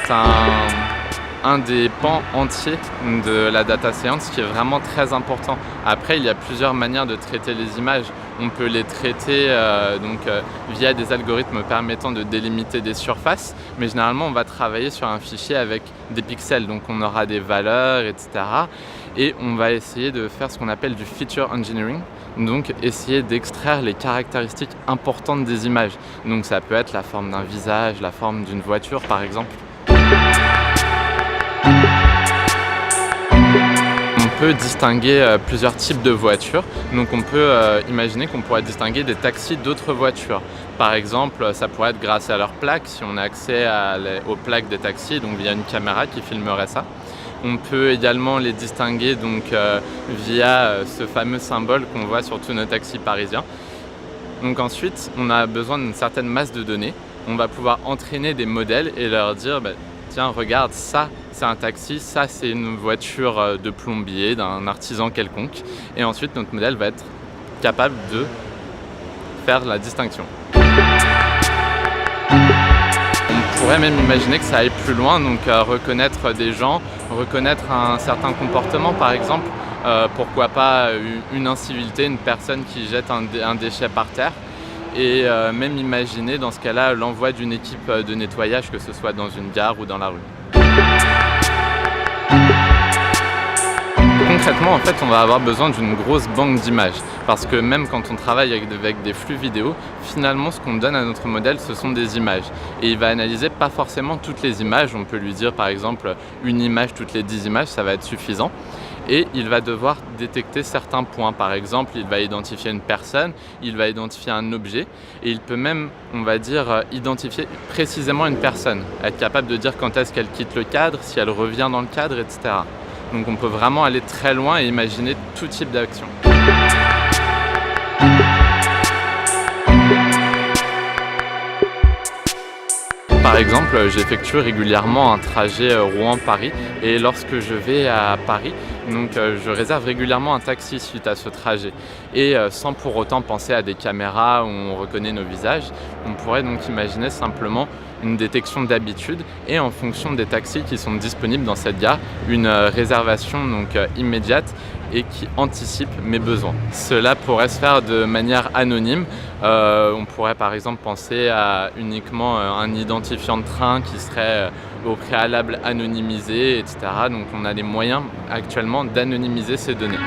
c'est un des pans entiers de la data science qui est vraiment très important. Après, il y a plusieurs manières de traiter les images. On peut les traiter via des algorithmes permettant de délimiter des surfaces, mais généralement on va travailler sur un fichier avec des pixels, donc on aura des valeurs, etc. Et on va essayer de faire ce qu'on appelle du feature engineering, donc essayer d'extraire les caractéristiques importantes des images. Donc ça peut être la forme d'un visage, la forme d'une voiture par exemple. On peut distinguer plusieurs types de voitures. Donc on peut imaginer qu'on pourrait distinguer des taxis d'autres voitures. Par exemple, ça pourrait être grâce à leurs plaques, si on a accès aux plaques des taxis, donc via une caméra qui filmerait ça. On peut également les distinguer via ce fameux symbole qu'on voit sur tous nos taxis parisiens. Donc ensuite, on a besoin d'une certaine masse de données. On va pouvoir entraîner des modèles et leur dire tiens, regarde, ça c'est un taxi, ça c'est une voiture de plombier, d'un artisan quelconque. Et ensuite, notre modèle va être capable de faire la distinction. On pourrait même imaginer que ça aille plus loin, donc reconnaître des gens, reconnaître un certain comportement par exemple. Pourquoi pas une incivilité, une personne qui jette un déchet par terre. Et même imaginer dans ce cas-là l'envoi d'une équipe de nettoyage, que ce soit dans une gare ou dans la rue. Concrètement, en fait, on va avoir besoin d'une grosse banque d'images parce que même quand on travaille avec des flux vidéo, finalement, ce qu'on donne à notre modèle, ce sont des images. Et il va analyser pas forcément toutes les images. On peut lui dire, par exemple, une image toutes les 10 images, ça va être suffisant. Et il va devoir détecter certains points. Par exemple, il va identifier une personne, il va identifier un objet et il peut même, on va dire, identifier précisément une personne, être capable de dire quand est-ce qu'elle quitte le cadre, si elle revient dans le cadre, etc. Donc on peut vraiment aller très loin et imaginer tout type d'action. Par exemple, j'effectue régulièrement un trajet Rouen-Paris et lorsque je vais à Paris, je réserve régulièrement un taxi suite à ce trajet. Et sans pour autant penser à des caméras où on reconnaît nos visages, on pourrait donc imaginer simplement une détection d'habitude et en fonction des taxis qui sont disponibles dans cette gare, une réservation immédiate et qui anticipe mes besoins. Cela pourrait se faire de manière anonyme. On pourrait par exemple penser à uniquement un identifiant de train qui serait au préalable anonymisé, etc. Donc on a les moyens actuellement d'anonymiser ces données.